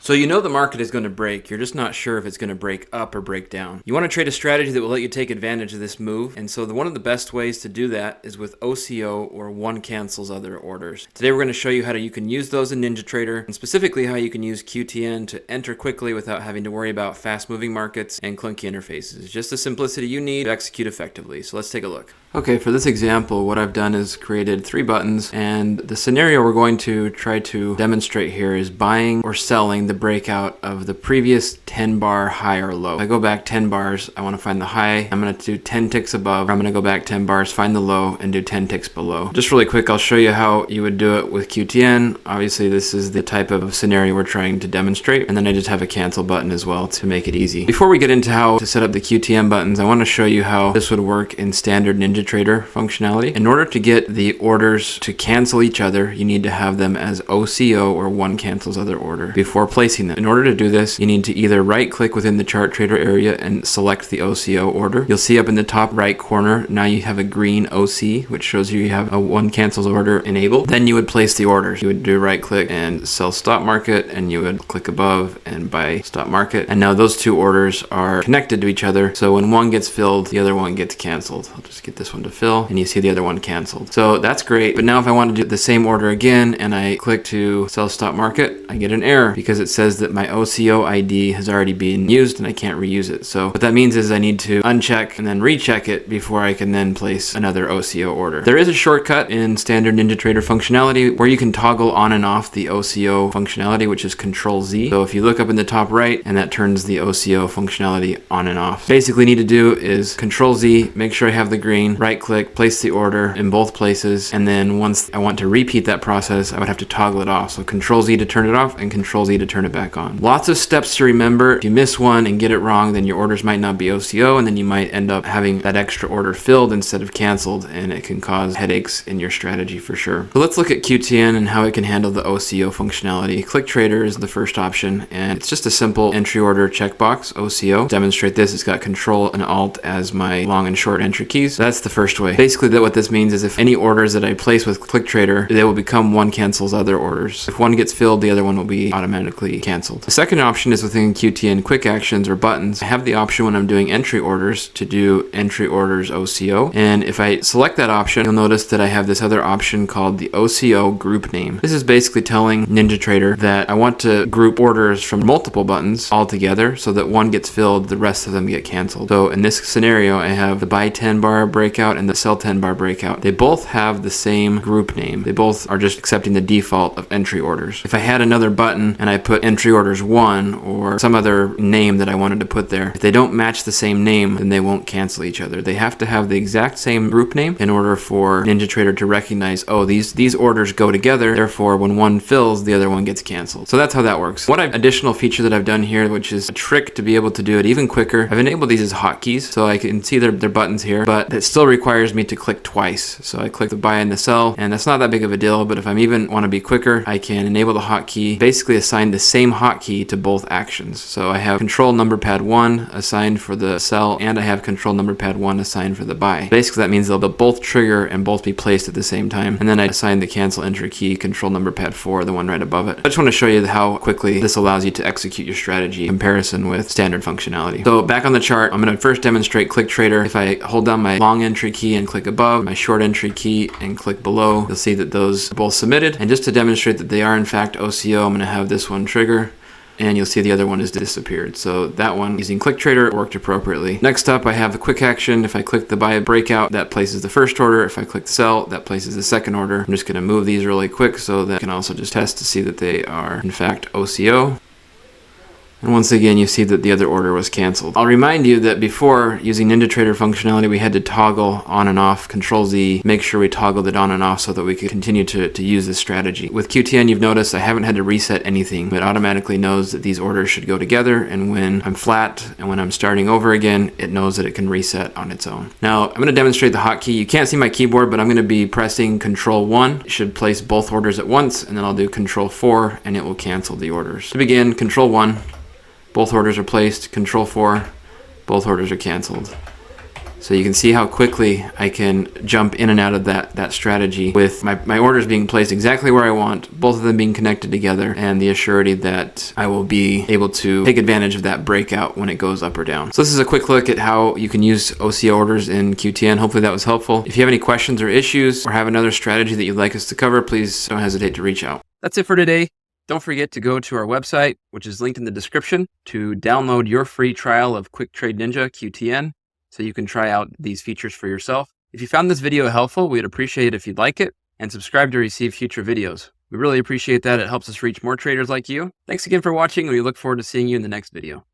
So you know the market is going to break, you're just not sure if it's going to break up or break down. You want to trade a strategy that will let you take advantage of this move, and so one of the best ways to do that is with OCO, or one cancels other orders. Today we're going to show you how you can use those in NinjaTrader, and specifically how you can use QTN to enter quickly without having to worry about fast moving markets and clunky interfaces. Just the simplicity you need to execute effectively. So let's take a look. Okay, for this example, what I've done is created 3 buttons, and the scenario we're going to try to demonstrate here is buying or selling the breakout of the previous 10 bar high or low. If I go back 10 bars, I want to find the high. I'm going to do 10 ticks above. I'm going to go back 10 bars, find the low, and do 10 ticks below. Just really quick, I'll show you how you would do it with QTN. Obviously, this is the type of scenario we're trying to demonstrate, and then I just have a cancel button as well to make it easy. Before we get into how to set up the QTN buttons, I want to show you how this would work in standard NinjaTrader functionality. In order to get the orders to cancel each other, you need to have them as OCO, or one cancels other order, before placing them. In order to do this, you need to either right click within the chart trader area and select the OCO order. You'll see up in the top right corner, now you have a green OC, which shows you have a one cancels order enabled. Then you would place the orders. You would do right click and sell stop market, and you would click above and buy stop market. And now those 2 orders are connected to each other. So when one gets filled, the other one gets canceled. I'll just get this one to fill, and you see the other one canceled. So that's great. But now if I want to do the same order again and I click to sell stop market, I get an error because it says that my OCO ID has already been used and I can't reuse it. So what that means is I need to uncheck and then recheck it before I can then place another OCO order. There is a shortcut in standard NinjaTrader functionality where you can toggle on and off the OCO functionality, which is Control Z. So if you look up in the top right, and that turns the OCO functionality on and off. Basically need to do is Control Z, make sure I have the green, right click, place the order in both places, and then once I want to repeat that process, I would have to toggle it off. So Control Z to turn it off and Control Z to turn it back on. Lots of steps to remember. If you miss one and get it wrong, then your orders might not be OCO, and then you might end up having that extra order filled instead of canceled, and it can cause headaches in your strategy for sure. So let's look at QTN and how it can handle the OCO functionality. ClickTrader is the first option, and it's just a simple entry order checkbox, OCO. To demonstrate this, it's got Control and Alt as my long and short entry keys. So that's the first way. Basically, what this means is if any orders that I place with ClickTrader, they will become one cancels other orders. If one gets filled, the other one will be automatically canceled. The second option is within QTN quick actions or buttons. I have the option when I'm doing entry orders to do entry orders OCO. And if I select that option, you'll notice that I have this other option called the OCO group name. This is basically telling NinjaTrader that I want to group orders from multiple buttons all together so that one gets filled, the rest of them get canceled. So in this scenario, I have the buy 10 bar breakout and the sell 10 bar breakout. They both have the same group name. They both are just accepting the default of entry orders. If I had another button and I put entry orders 1 or some other name that I wanted to put there, if they don't match the same name, then they won't cancel each other. They have to have the exact same group name in order for NinjaTrader to recognize, oh, these orders go together, therefore when one fills, the other one gets canceled. So that's how that works. One additional feature that I've done here, which is a trick to be able to do it even quicker, I've enabled these as hotkeys, so I can see their buttons here, but it still requires me to click twice. So I click the buy and the sell, and that's not that big of a deal, but if I'm even want to be quicker, I can enable the hotkey, basically assign the same hotkey to both actions. So I have control number pad 1 assigned for the sell, and I have control number pad 1 assigned for the buy. Basically that means they'll both trigger and both be placed at the same time. And then I assign the cancel entry key, control number pad 4, the one right above it. I just want to show you how quickly this allows you to execute your strategy in comparison with standard functionality. So back on the chart, I'm going to first demonstrate ClickTrader. If I hold down my long entry key and click above, my short entry key and click below, you'll see that those are both submitted. And just to demonstrate that they are in fact OCO, I'm going to have this one trigger, and you'll see the other one has disappeared. So that one using ClickTrader worked appropriately. Next up, I have the quick action. If I click the buy breakout, that places the first order. If I click sell, that places the second order. I'm just going to move these really quick so that I can also just test to see that they are in fact OCO. And once again, you see that the other order was canceled. I'll remind you that before, using NinjaTrader functionality, we had to toggle on and off, Control Z, make sure we toggled it on and off so that we could continue to use this strategy. With QTN, you've noticed I haven't had to reset anything. It automatically knows that these orders should go together, and when I'm flat and when I'm starting over again, it knows that it can reset on its own. Now, I'm going to demonstrate the hotkey. You can't see my keyboard, but I'm going to be pressing Control 1. It should place both orders at once, and then I'll do Control 4, and it will cancel the orders. To begin, Control 1. Both orders are placed. Control 4, both orders are canceled. So you can see how quickly I can jump in and out of that strategy with my orders being placed exactly where I want, both of them being connected together, and the assurity that I will be able to take advantage of that breakout when it goes up or down. So this is a quick look at how you can use OCO orders in QTN. Hopefully that was helpful. If you have any questions or issues or have another strategy that you'd like us to cover, please don't hesitate to reach out. That's it for today. Don't forget to go to our website, which is linked in the description, to download your free trial of QuickTrade Ninja QTN so you can try out these features for yourself. If you found this video helpful, we'd appreciate it if you'd like it, and subscribe to receive future videos. We really appreciate that. It helps us reach more traders like you. Thanks again for watching, and we look forward to seeing you in the next video.